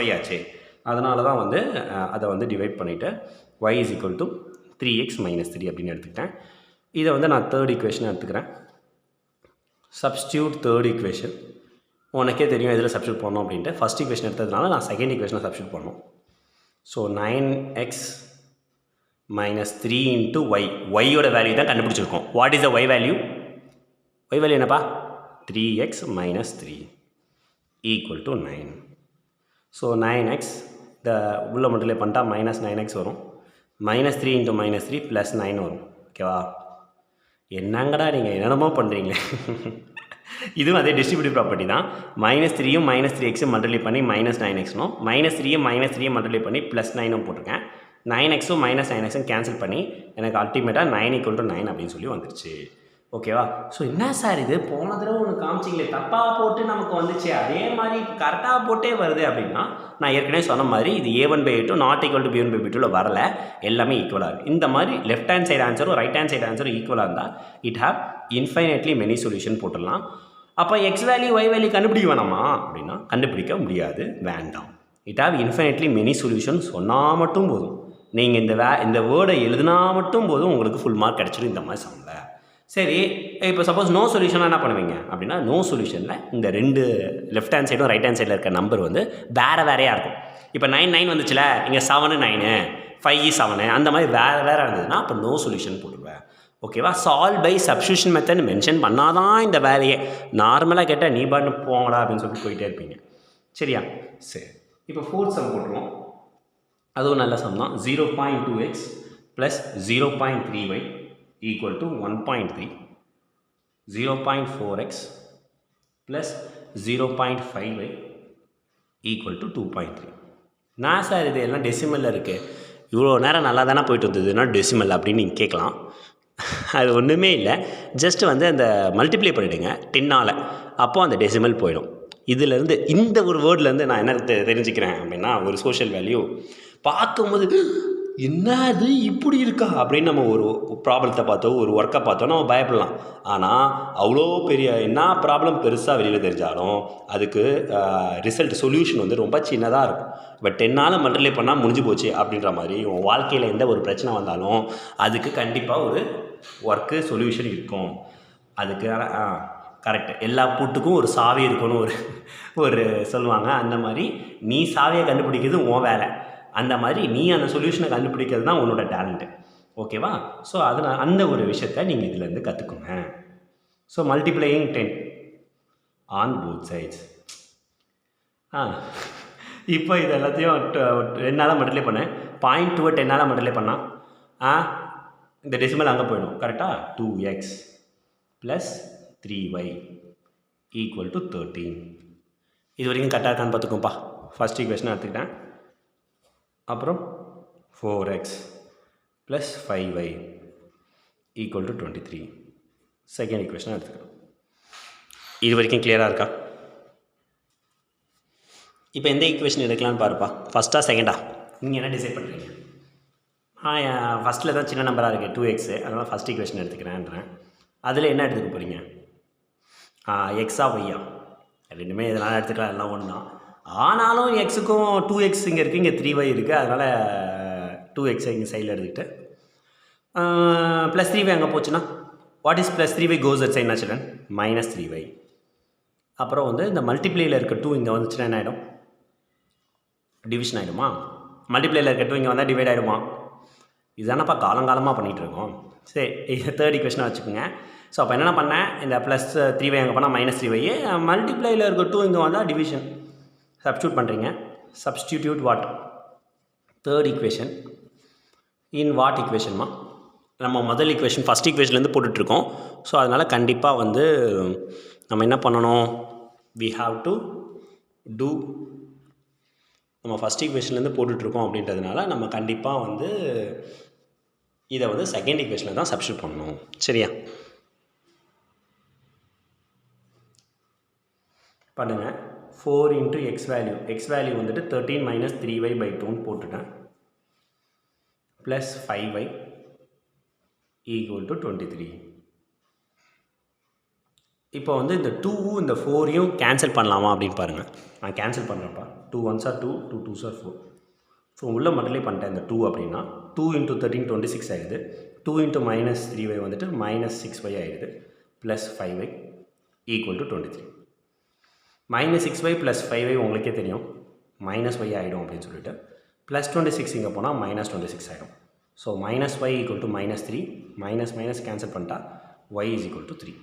S1: +y ஆச்சு. அதனால தான் வந்து அதை வந்து டிவைட் பண்ணிவிட்டு y = 3x - 3 அப்படின்னு எடுத்துக்கிட்டேன். இதை வந்து நான் தேர்ட் ஈக்குவேஷன் எடுத்துக்கிறேன். Substitute third equation. உனக்கே தெரியும் எதில் சப்ஸ்டியூட் பண்ணணும் அப்படின்ட்டு. ஃபஸ்ட் ஈக்குவேஷன் எடுத்ததுனால நான் செகண்ட் ஈக்குவேஷனை சப்ஸ்டியூட் பண்ணணும். So 9x - 3 × y. ஒய்யோட வேல்யூ தான் கண்டுபிடிச்சிருக்கோம். What is the y value? Y value என்னப்பா? 3x - 3 = 9. ஸோ 9x இந்த உள்ள மட்டும் பண்ணிட்டா -9x வரும். -3 × -3 +9 வரும். ஓகேவா? என்னங்கடா நீங்கள் என்னென்னமோ பண்ணுறீங்களே. இதுவும் அதே டிஸ்ட்ரிபியூட்டிவ் ப்ராப்பர்ட்டி தான். -3யும் -3x மல்டிப்ளை பண்ணி -9xனும், -3யும் -3 மல்டிப்ளை பண்ணி +9ம் போட்டிருக்கேன். 9xும் -9xும் கேன்சல் பண்ணி எனக்கு அல்டிமேட்டாக 9 = 9 அப்படின்னு சொல்லி வந்துருச்சு. ஓகேவா? ஸோ என்ன சார் இது போன தடவை ஒன்று காமிச்சிங்களே, தப்பாக போட்டு நமக்கு வந்துச்சு, அதே மாதிரி கரெக்டாக போட்டே வருது அப்படின்னா, நான் ஏற்கனவே சொன்ன மாதிரி இது a1/a2 ≠ b1/b2 வரல, எல்லாமே ஈக்குவலாக இருக்குது. இந்த மாதிரி லெஃப்ட் ஹேண்ட் சைடு ஆன்சரும் ரைட் ஹேண்ட் சைடு ஆன்சரும் ஈக்குவலாக இருந்தால் it have infinitely many solution போட்டுடலாம். அப்போ எக்ஸ் வேல்யூ ஒய் வேல்யூ கண்டுபிடிக்க வேணாமா அப்படின்னா கண்டுபிடிக்க முடியாது, வேண்டாம். It have infinitely many solution சொன்னால் மட்டும் போதும். நீங்கள் இந்த வேர்டை எழுதினா மட்டும் போதும் உங்களுக்கு ஃபுல் மார்க் கிடச்சிடும் இந்த மாதிரி சம்மில். சரி, இப்போ சப்போஸ் நோ சொல்யூஷனாக என்ன பண்ணுவீங்க அப்படின்னா, நோ சொல்யூஷனில் இந்த ரெண்டு லெஃப்ட் ஹேண்ட் சைடும் ரைட் ஹேண்ட் சைடில் இருக்க நம்பர் வந்து வேறையாக இருக்கும். இப்போ 9 வந்துச்சுல, இங்கே 7 9 5 7 அந்த மாதிரி வேறு இருந்ததுன்னா அப்போ நோ சொல்யூஷன் போட்டுருவேன். ஓகேவா? Solve by substitution method mention பண்ணாதான் இந்த வேலையே. நார்மலாக கேட்டால் நீ பாட்டு போங்கடா அப்படின்னு சொல்லிட்டு போயிட்டே இருப்பீங்க. சரியா? சரி, இப்போ ஃபோர்த் சம் போட்டுருவோம். அதுவும் நல்ல சம் தான். 0.2x + 0.3y = 1.3, 0.4x + 0.5y = 2.3. நான் சார் இது எல்லாம் டெசிமலில் இருக்குது, இவ்வளோ நேரம் நல்லா தானே போயிட்டு இருந்ததுன்னா டெசிமல் அப்படின்னு நீங்கள் கேட்கலாம். அது ஒன்றுமே இல்லை, ஜஸ்ட் வந்து அந்த மல்டிப்ளை பண்ணிவிடுங்க 10ஆல், அப்போது அந்த டெசிமல் போயிடும். இதிலேருந்து இந்த ஒரு வேர்ட்லேருந்து நான் என்ன தெரிஞ்சுக்கிறேன் அப்படின்னா, ஒரு சோஷியல் வேல்யூ பார்க்கும்போது என்ன அது இப்படி இருக்கா அப்படின்னு நம்ம ஒரு ப்ராப்ளத்தை பார்த்தோ ஒரு ஒர்க்கை பார்த்தோ நம்ம பயப்படலாம். ஆனால் அவ்வளோ பெரிய என்ன ப்ராப்ளம் பெருசாக வெளியில் தெரிஞ்சாலும் அதுக்கு ரிசல்ட் சொல்யூஷன் வந்து ரொம்ப சின்னதாக இருக்கும். இப்போ 10ஆல் மல்டிப்ளை பண்ணால் முடிஞ்சு போச்சு அப்படின்ற மாதிரி உன் வாழ்க்கையில் எந்த ஒரு பிரச்சனை வந்தாலும் அதுக்கு கண்டிப்பாக ஒரு ஒர்க்கு சொல்யூஷன் இருக்கும். அதுக்கு கரெக்டு, எல்லா பூட்டுக்கும் ஒரு சாவி இருக்குன்னு ஒரு சொல்லுவாங்க. அந்த மாதிரி நீ சாவியை கண்டுபிடிக்கிறது உன் வேலை, அந்த மாதிரி நீ அந்த சொல்யூஷனை கண்டுபிடிக்கிறது தான் உன்னோட டேலண்ட்டு. ஓகேவா? ஸோ அதனால் அந்த ஒரு விஷயத்தை நீங்கள் இதிலேருந்து கற்றுக்குங்க. So multiplying 10 on both sides. இப்போ இது எல்லாத்தையும் 2ஆல் மல்டிப்ளை பண்ணேன். 0.2 10ஆல் மல்டிப்ளை பண்ணால் இந்த டெசிமல் அங்கே போயிடும். கரெக்டாக? 2x + 3y = 13. இது வரைக்கும் கரெக்டாக இருக்கான்னு பார்த்துக்கோப்பா. ஃபஸ்ட் ஈக்குவேஷனை எடுத்துக்கிட்டேன். அப்புறம் 4x + 5y = 23. செகண்ட் ஈக்குவேஷனை எடுத்துக்கிறோம். இது வரைக்கும் கிளியராக இருக்கா? இப்போ எந்த ஈக்குவேஷன் எடுக்கலான்னு பாருப்பா. ஃபஸ்ட்டா செகண்டா? நீங்கள் என்ன டிசைட் பண்ணுறீங்க? ஃபஸ்ட்டில் தான் சின்ன நம்பராக இருக்குது 2x, அதனால் ஃபஸ்ட் ஈக்குவேஷன் எடுத்துக்கிறேன்றேன். அதில் என்ன எடுத்துக்க போகிறீங்க? எக்ஸா ஒய்யா? ரெண்டுமே எதனால் எடுத்துக்கலாம், எல்லாம் ஒன்று தான். ஆனாலும் எக்ஸுக்கும் 2x இங்கே இருக்குது, இங்கே 3y இருக்குது, அதனால் 2x இங்கே சைடில் எடுத்துக்கிட்டு ப்ளஸ் 3y அங்கே போச்சுன்னா what is plus 3y goes at side என்ன சில்ட்ரன் மைனஸ் 3y. அப்புறம் வந்து இந்த மல்டிப்ளேயில் இருக்க 2 இங்கே வந்துச்சுன்னா என்ன ஆகிடும் டிவிஷன் ஆகிடுமா. மல்டிப்ளேயில் இருக்க 2 இங்கே வந்தால் டிவைட் ஆகிடுமா. இதுதானப்பா காலங்காலமாக பண்ணிகிட்டு இருக்கோம். சரி இது தேர்ட் ஈக்குவேஷனாக வச்சுக்கோங்க. ஸோ அப்போ என்னென்ன பண்ணேன் இந்த ப்ளஸ் 3y அங்கே பண்ணால் மைனஸ் 3y மல்டிப்ளேயில் இருக்க 2 இங்கே வந்தால் டிவிஷன் சப்ஸ்டியூட் பண்ணுறீங்க. Substitute what third equation in what ஈக்குவேஷன்மா நம்ம முதல் ஈக்குவேஷன் ஃபஸ்ட் ஈக்குவேஷன்லேருந்து போட்டுட்ருக்கோம். ஸோ அதனால் கண்டிப்பாக வந்து நம்ம என்ன பண்ணணும் வி ஹாவ் டு டூ நம்ம ஃபஸ்ட் ஈக்குவேஷன்லேருந்து போட்டுட்ருக்கோம் அப்படின்றதுனால நம்ம கண்டிப்பாக வந்து இதை வந்து செகண்ட் ஈக்குவேஷனில் தான் சப்ஸ்டியூட் பண்ணணும். சரியா பண்ணுங்கள். 4 இன்ட்டு எக்ஸ் வேல்யூ வந்துட்டு 13 மைனஸ் 3y/2 போட்டுட்டேன் ப்ளஸ் 5y ஈக்குவல் டு 23. இப்போ வந்து இந்த 2 இந்த 4ஐயும் கேன்சல் பண்ணலாமா அப்படின்னு பாருங்கள். நான் கேன்சல் பண்ணுறேன்ப்பா. 2 1s are 2, 2 2s are 4. ஸோ உள்ளே மட்டுமே பண்ணிட்டேன். இந்த 2 அப்படின்னா 2 இன்ட்டு 13 26 ஆகிடுது. 2 இன்ட்டு மைனஸ் 3y வந்துட்டு மைனஸ் 6y ஆகிடுது plus 5y equal to 23. Minus 6y plus 5y உங்களுக்கே தெரியும் மைனஸ் y ஆகிடும் அப்படின்னு சொல்லிட்டு ப்ளஸ் 26 இங்கே போனால் மைனஸ் 26 ஆகிடும். So minus y equal to minus 3 minus minus cancel பண்ணிட்டா y இஸ் ஈக்குவல் டு 3.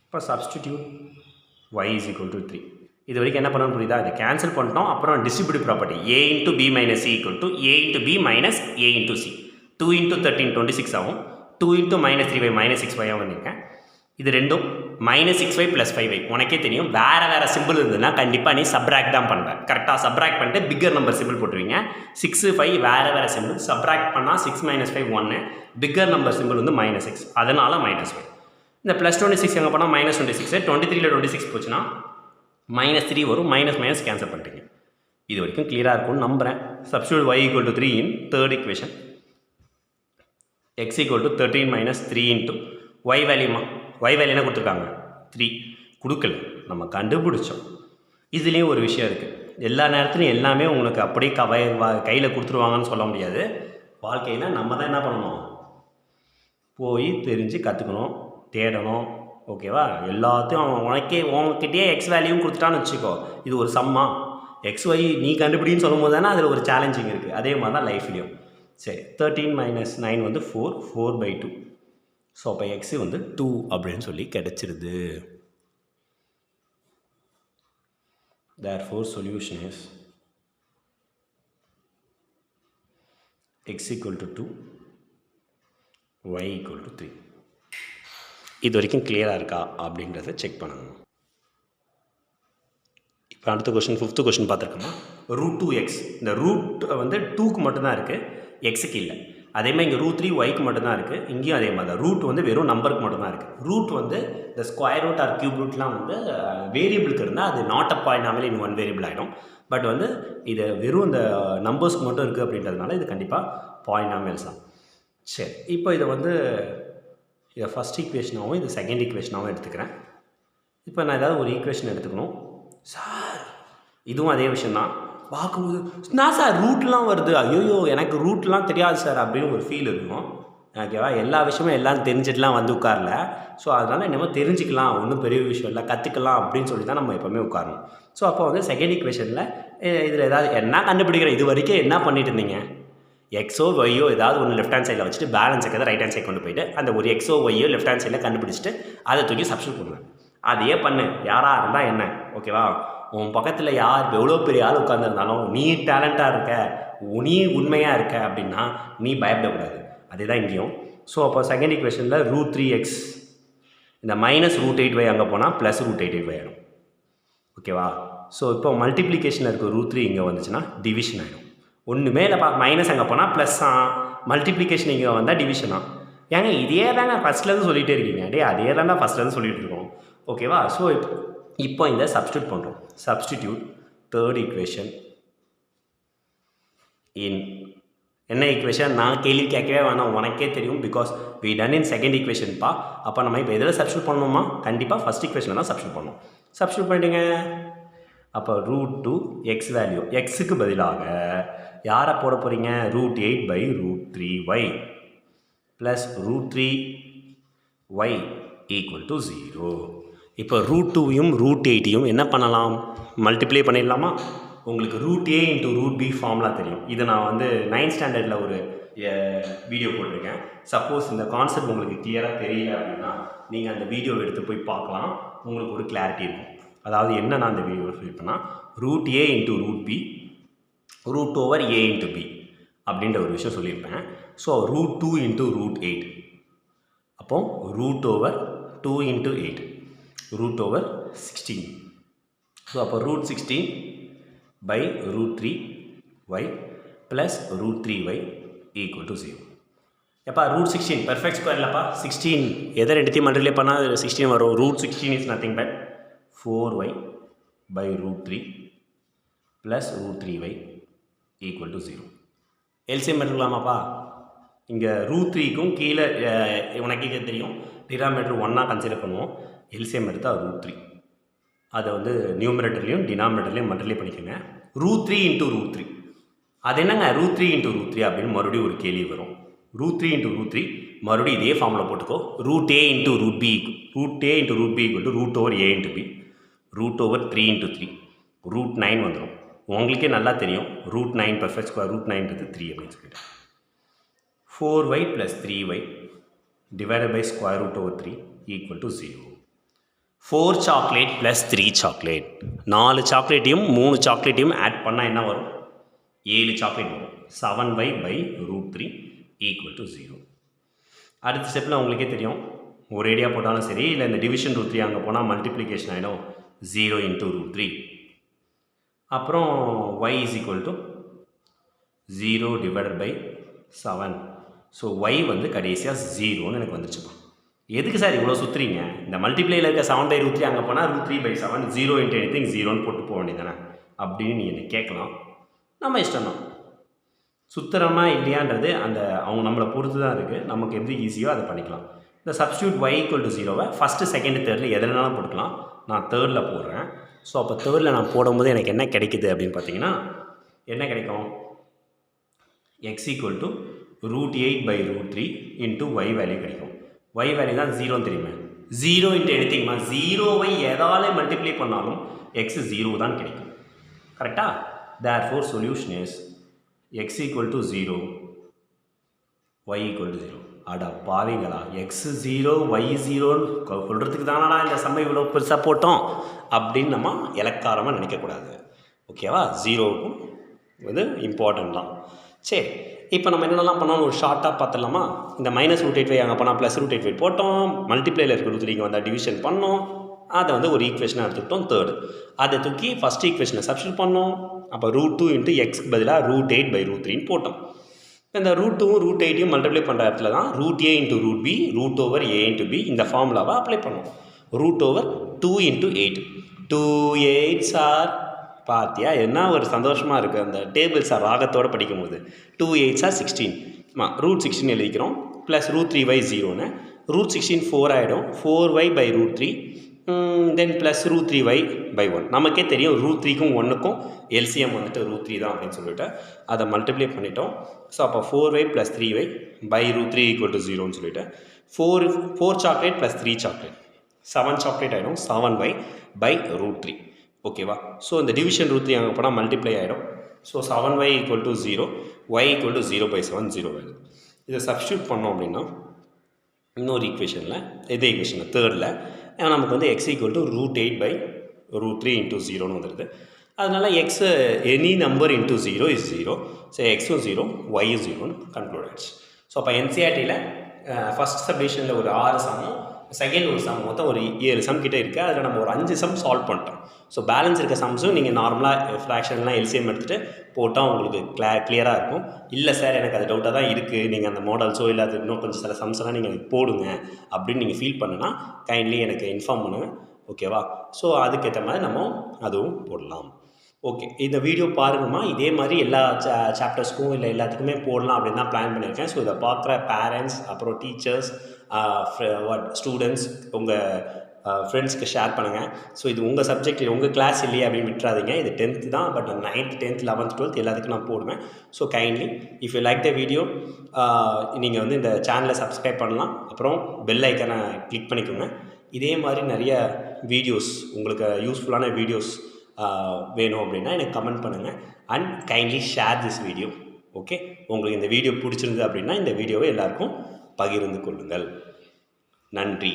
S1: இப்போ substitute y is equal to 3. இது வரைக்கும் என்ன பண்ணணும் புரியுதா. இதை கேன்சல் பண்ணிட்டோம். அப்புறம் distributive property a into b minus c equal to a into b minus a into c. 2 into 13 26 ஆகும். 2 into minus 3y minus 6y பண்ணியிருக்கேன். இது ரெண்டும் மைனஸ் 6y ப்ளஸ் 5y உனக்கே தெரியும். வேறு வேறு சிம்பிள் இருந்ததுன்னா கண்டிப்பாக நீ சப்ராக்ட் தான் பண்ணுவேன். கரெக்டாக சப்ராக்ட் பண்ணிட்டு பிக்கர் நம்பர் சிம்பிள் போட்டுருவீங்க. 6 5 வேறு சிம்பிள் சப்ராக்ட் பண்ணால் 6 மைனஸ் 5 1 பிக்கர் நம்பர் சிம்பிள் வந்து மைனஸ் 6 அதனால் மைனஸ் 5. இந்த ப்ளஸ் 26 எங்கே போனால் மைனஸ் 26 23ல் 26 போச்சுன்னா மைனஸ் 3 வரும். மைனஸ் மைனஸ் கேன்சல் பண்ணிட்டீங்க. இது வரைக்கும் கிளியராக இருக்கும்னு நம்புகிறேன். Substitute y equal to 3 in third equation x equal to 13 minus 3 into y வேல்யூமா y value என்ன கொடுத்துருக்காங்க 3 கொடுக்கல நம்ம கண்டுபிடிச்சோம். இதுலேயும் ஒரு விஷயம் இருக்குது. எல்லா நேரத்துலையும் எல்லாமே உங்களுக்கு அப்படியே கையில் கொடுத்துருவாங்கன்னு சொல்ல முடியாது. வாழ்க்கையில் நம்ம தான் என்ன பண்ணணும் போய் தெரிஞ்சு கற்றுக்கணும் தேடணும். ஓகேவா எல்லாத்தையும் அவன் உனக்கிட்டே எக்ஸ் வேல்யூவும் கொடுத்துட்டான்னு வச்சுக்கோ. இது ஒரு சம்மா எக்ஸ் ஒய் நீ கண்டுபிடின்னு சொல்லும் போது தானே அதில் ஒரு சேலஞ்சிங் இருக்குது. அதே மாதிரி தான் லைஃப்லேயும். சரி 13 மைனஸ் 9 வந்து 4/2. ஸோ அப்போ எக்ஸு வந்து 2 அப்படின்னு சொல்லி கிடச்சிருது. therefore solution is x equal to 2 y equal to 3. இது வரைக்கும் கிளியராக இருக்கா அப்படின்றத செக் பண்ணணும். இப்போ அடுத்த கொஷின் 5th கொஷின் பார்த்துருக்கோமா √2x. இந்த ரூட் வந்து 2க்கு மட்டும்தான் இருக்குது எக்ஸுக்கு இல்லை. அதேமாதிரி இங்கே √3 ஒய்க்கு மட்டும்தான் இருக்குது. இங்கேயும் அதே மாதிரி தான். ரூட் வந்து வெறும் நம்பருக்கு மட்டும்தான் இருக்குது. ரூட் வந்து இந்த ஸ்கொயர் ரூட் ஆர் கியூப் ரூட்லாம் வந்து வேரியபிளுக்கு இருந்தால் அது not a polynomial in one variable ஆகிடும். பட் வந்து இது வெறும் இந்த நம்பர்ஸ்க்கு மட்டும் இருக்குது அப்படின்றதுனால இது கண்டிப்பாக பாலினாமியல்ஸ் தான். சரி இப்போ இதை வந்து இதை ஃபஸ்ட் ஈக்குவேஷனாகவும் இது செகண்ட் ஈக்குவேஷனாகவும் எடுத்துக்கிறேன். இப்போ நான் ஏதாவது ஒரு ஈக்குவேஷன் எடுத்துக்கணும் சார். இதுவும் அதே விஷயந்தான். பார்க்கும்போது நான் சார் ரூட்லாம் வருது ஐயோ எனக்கு ரூட்லாம் தெரியாது சார் அப்படின்னு ஒரு ஃபீல் இருக்கும். ஓகேவா எல்லா விஷயமும் எல்லாம் தெரிஞ்சிட்டுலாம் வந்து உட்காரல. ஸோ அதனால் இனிமேல் தெரிஞ்சிக்கலாம் ஒன்றும் பெரிய விஷயம் இல்லை கற்றுக்கலாம் அப்படின்னு சொல்லி தான் நம்ம எப்போவுமே உட்காரணும். ஸோ அப்போ வந்து செகண்ட் ஈக்குவேஷனில் இதில் ஏதாவது என்ன கண்டுபிடிக்கிறேன். இது வரைக்கும் என்ன பண்ணிட்டு இருந்தீங்க எக்ஸோ ஒய்யோ ஏதாவது ஒன்று லெஃப்ட் ஹேண்ட் சைடில் வச்சுட்டு பேலன்ஸ் இருக்கிறத ரைட் ஹேண்ட் சைட் கொண்டு போயிட்டு அந்த ஒரு எக்ஸோ ஒய்யோ லெஃப்ட் ஹேண்ட் சைடில் கண்டுபிடிச்சிட்டு அதை தூக்கி சப்ஸ்டியூட் பண்ணுவேன். அதையே பண்ணு யாராக இருந்தால் என்ன. ஓகேவா உன் பக்கத்தில் யார் எவ்வளோ பெரிய ஆள் உட்காந்துருந்தாலும் நீ டேலண்ட்டாக இருக்க நீ உண்மையாக இருக்க அப்படின்னா நீ பயப்படக்கூடாது. அதே தான் இங்கேயும். ஸோ அப்போ செகண்ட் ஈக்குவேஷனில் √3x இந்த மைனஸ் √8y அங்கே போனால் ப்ளஸ் √8y ஆகிடும். ஓகேவா ஸோ இப்போ மல்டிப்ளிகேஷனில் இருக்க √3 இங்கே வந்துச்சுன்னா டிவிஷன் ஆகிடும். ஒன்றுமே இல்லை மைனஸ் அங்கே போனால் ப்ளஸ் தான். மல்டிப்ளிகேஷன் இங்கே வந்தால் டிவிஷனா. ஏங்க இதே தாங்க ஃபஸ்ட்லேருந்து சொல்லிகிட்டே இருக்கீங்க. அதே தானே ஃபஸ்ட்லேருந்து சொல்லிகிட்டு இருக்கோம். ஓகேவா ஸோ இப்போ இந்த சப்ஸ்டியூட் பண்ணுறோம். சப்ஸ்டிடியூட் தேர்ட் ஈக்குவேஷன் இன் என்ன ஈக்குவேஷன் நான் கேள்வி கேட்கவே வேணாம் உனக்கே தெரியும். Because we done in second ஈக்குவேஷன்ப்பா. அப்போ நம்ம இப்போ எதில் சப்ஸ்டியூட் பண்ணணுமா கண்டிப்பாக ஃபஸ்ட் ஈக்குவேஷனில் தான் சப்ஸ்டியூட் பண்ணணும். சப்ஸ்டியூட் பண்ணிட்டுங்க அப்போ √2x வேல்யூ எக்ஸுக்கு பதிலாக யாரை போட போகிறீங்க √8/√3y plus root three y equal to 0. இப்போ ரூட் டூவையும் ரூட் எயிட்டையும் என்ன பண்ணலாம், மல்டிப்ளை பண்ணிடலாமா? உங்களுக்கு ரூட் ஏ இன்ட்டு ரூட் பி ஃபார்முலா தெரியும். இதை நான் வந்து 9th ஸ்டாண்டர்டில் ஒரு வீடியோ போட்டிருக்கேன். சப்போஸ் இந்த கான்செப்ட் உங்களுக்கு கிளியராக தெரியல அப்படின்னா நீங்கள் அந்த வீடியோவை எடுத்து போய் பார்க்கலாம், உங்களுக்கு ஒரு கிளாரிட்டி இருக்கும். அதாவது என்ன நான் அந்த வீடியோவில் சொல்லியிருப்பேன்னா, ரூட் ஏ into root B root over ஏ இன்ட்டு பி அப்படின்ற ஒரு விஷயம் சொல்லியிருப்பேன். So root two into root eight, அப்போது root over 2 into 8 root over 16. So அப்போ root 16 by root 3 y plus root 3 y equal to 0. எப்பா ரூட் 16 பெர்ஃபெக்ட் ஸ்கொயர் இல்லைப்பா. 16 எதை ரெண்டுத்தையும் மல்டிப்ளை பண்ணால் 16 வரும். Root 16 is nothing but 4y by root 3 plus root 3y equal to 0. LCM எடுத்துக்கலாமாப்பா? இங்கே root 3க்கும் கீழே உனக்கே தெரியும் டினாமினேட்டர் 1 கன்சிடர் பண்ணுவோம். எல்சிஎம் எடுத்தால் ரூட் 3, அதை வந்து நியூமரேட்டர்லையும் டினாமினேட்டர்லையும் மல்டிப்ளை பண்ணிக்கோங்க. ரூட் 3 இன்ட்டு ரூட் 3, அது என்னங்க ரூட் 3 இன்ட்டு ரூட் 3 அப்படின்னு மறுபடியும் ஒரு கேள்வி வரும். ரூட் 3 இன்ட்டு ரூட் 3 மறுபடியும் இதே ஃபார்மில் போட்டுக்கோ. Root A into root B equal to root over A into B root over 3 into 3 root 9 வந்துடும். உங்களுக்கே நல்லா தெரியும் ரூட் 9 பெர்ஃபெக்ட் ஸ்கொயர் ரூட் 9ன்றது 3 அப்படின்னு சொல்லிட்டு 4y plus 3y divided by square root over 3 equal to 0. 4 chocolate plus 3 chocolate, 4 சாக்லேட்டையும் 3 சாக்லேட்டையும் add பண்ணால் என்ன வரும்? 7 சாக்லேட் வரும். 7y by root 3 equal to 0. அடுத்த ஸ்டெப்பில் உங்களுக்கே தெரியும், ஒரு ஏரியா போட்டாலும் சரி, இல்லை இந்த டிவிஷன் ரூட் 3 அங்கே போனால் மல்டிப்ளிகேஷன் ஆகிடும் 0 இன்ட்டு ரூட் 3. அப்புறம் y is equal to 0 divided by 7. So y வந்து கடைசியாக 0ன்னு எனக்கு வந்துருச்சுப்பா. எதுக்கு சார் இவ்வளோ சுற்றுறீங்க? இந்த மல்டிப்ளையில் இருக்க 7 பை ரூட் 3 அங்கே போனால் ரூட் 3 பை 7 0 இன்ட்டு எனிதிங் 0ன்னு போட்டு போக வேண்டியதானே அப்படின்னு நீ என்னை கேட்கலாம். நம்ம இஷ்டம் தான், சுத்தரமா இல்லையான்றது அந்த அவங்க நம்மளை பொறுத்து தான் இருக்குது. நமக்கு எப்படி ஈஸியோ அதை பண்ணிக்கலாம். இந்த சப்ஸ்டியூட் y ஈக்குவல் டு 0வை ஃபஸ்ட்டு செகண்ட் தேர்டில் எதுலனாலும் போட்டுக்கலாம். நான் தேர்டில் போடுறேன். ஸோ அப்போ தேர்டில் நான் போடும்போது எனக்கு என்ன கிடைக்குது அப்படின்னு பார்த்தீங்கன்னா, என்ன கிடைக்கும்? x equal to root 8 by root 3 into y value கிடைக்கும். y வேல்யூ தான் 0 தெரியுமே. 0 இன்ட்டு எனிதிங்மா 0வை எதாலே மல்டிப்ளை பண்ணாலும் x 0 தான் கிடைக்கும். கரெக்டாக? Therefore solution is x equal to 0 y equal to 0. அடா பாவீங்களா, x 0 y 0ன்னு சொல்கிறதுக்கு தானடா இந்த சம்மை இவ்வளோ பெருசாக போட்டோம் அப்படின்னு நம்ம இலக்காரமாக நினைக்கக்கூடாது. ஓகேவா? 0க்கும் இது இம்பார்ட்டன்ட் தான். சரி, இப்போ நம்ம என்னென்னலாம் பண்ணோம் ஒரு ஷார்ட்டாக பார்த்துடலாமா? இந்த மைனஸ் ரூட் 8 அங்கே போனால் ப்ளஸ் ரூட் 8 போட்டோம். மல்டிப்ளையில் இருக்கிற ரூட் 3 இங்கே வந்தால் டிவிஷன் பண்ணோம். அதை வந்து ஒரு ஈக்குவேஷனாக எடுத்துக்கிட்டோம் தேர்டு. அதை தூக்கி ஃபஸ்ட் ஈக்குவேஷனை சப்ஸ்டியூட் பண்ணோம். அப்போ ரூட் 2 இன்ட்டு எக்ஸ்க்கு பதிலாக ரூட் 8 பை ரூட் 3ன்னு போட்டோம். இந்த ரூட் 2வும் ரூட் 8ஐயும் மல்டிப்ளை பண்ணுற இடத்துல தான் ரூட் ஏ into root B root over ஏ இன்ட்டு பி இந்த ஃபார்முலாவை அப்ளை பண்ணோம். ரூட் ஓவர் 2 இன்ட்டு 8 2 8 சார் பார்த்தியா என்ன ஒரு சந்தோஷமாக இருக்குது அந்த டேபிள் சார் ராகத்தோடு படிக்கும்போது. 2 8 சார் 16 ரூட் 16 எழுதிக்கிறோம். ப்ளஸ் ரூட் 3y 0ன்னு ரூட் 16 4 ஆகிடும். 4y by root 3 then plus root 3y by 1. நமக்கே தெரியும் ரூட் 3க்கும் 1க்கும் எல்சிஎம் வந்துட்டு ரூட் 3 தான் அப்படின்னு சொல்லிட்டு அதை மல்டிப்ளை பண்ணிட்டோம். ஸோ அப்போ 4y plus 3y by root 3 equal to 0ன்னு சொல்லிட்டு 4 சாக்லேட் ப்ளஸ் 3 சாக்லேட் 7 சாக்லேட் ஆகிடும். 7y by root 3. ஓகேவா? ஸோ இந்த டிவிஷன் ரூட் 3 அங்கே போனால் மல்டிப்ளை ஆகிடும். So 7y equal to 0 y equal to 0 by 7 0 ஆகிடும். இதை சப்ஸ்டியூட் பண்ணோம் அப்படின்னா இன்னொரு ஈக்குவேஷனில் இதே ஈக்குவேஷனில் தேர்டில் நமக்கு வந்து x equal to root 8 by root 3 into 0ன்னு வந்துடுது. அதனால் x any number into 0 is 0. So எக்ஸும் 0 ஒய்யும் 0ன்னு கன்க்ளூட் ஆகிடுச்சு. ஸோ அப்போ என்சிஆர்டியில் ஃபஸ்ட் சப்டிவிஷனில் ஒரு 6 சம்மும் செகண்ட் ஒரு சம் மொத்தம் ஒரு 7 சம் கிட்டே இருக்குது. அதில் நம்ம ஒரு 5 சம் சால்வ் பண்ணிட்டோம். ஸோ பேலன்ஸ் இருக்க சம்ஸும் நீங்கள் நார்மலாக ஃப்ராக்ஷன்லாம் எல்சிஎம் எடுத்துகிட்டு போட்டால் உங்களுக்கு கிளியராக இருக்கும். இல்லை சார் எனக்கு அது டவுட்டாக தான் இருக்குது, நீங்கள் அந்த மாடல்ஸோ இல்லை அது இன்னும் கொஞ்சம் சில சம்ஸ் எல்லாம் நீங்கள் போடுங்க அப்படின்னு நீங்கள் ஃபீல் பண்ணுன்னா கைண்ட்லி எனக்கு இன்ஃபார்ம் பண்ணுங்கள். ஓகேவா? ஸோ அதுக்கேற்ற மாதிரி நம்ம அதுவும் போடலாம். ஓகே, இந்த வீடியோ பாருங்கம்மா. இதே மாதிரி எல்லா சாப்டர்ஸ்க்கும் இல்லை எல்லாத்துக்குமே போடலாம் அப்படின்னு தான் பிளான் பண்ணியிருக்கேன். ஸோ இதை பார்க்குற பேரண்ட்ஸ் அப்புறம் டீச்சர்ஸ் ஸ்டூடெண்ட்ஸ் உங்கள் ஃப்ரெண்ட்ஸ்க்கு ஷேர் பண்ணுங்கள். ஸோ இது உங்கள் சப்ஜெக்ட் உங்கள் கிளாஸ் இல்லையே அப்படின்னு விட்டுறாதீங்க. இது 10th தான், but 9th 10th 11th 12th எல்லாத்துக்கும் நான் போடுவேன். So kindly if you like the video நீங்கள் வந்து இந்த சேனலை சப்ஸ்கிரைப் பண்ணலாம். அப்புறம் பெல் ஐக்கனை கிளிக் பண்ணிக்கோங்க. இதே மாதிரி நிறைய வீடியோஸ் உங்களுக்கு யூஸ்ஃபுல்லான வீடியோஸ் வேணும் அப்படின்னா எனக்கு கமெண்ட் பண்ணுங்கள். And kindly share this video. Okay, உங்களுக்கு இந்த வீடியோ பிடிச்சிருந்து அப்படின்னா இந்த வீடியோவை எல்லாருக்கும் பகிர்ந்து கொள்ளுங்கள். நன்றி.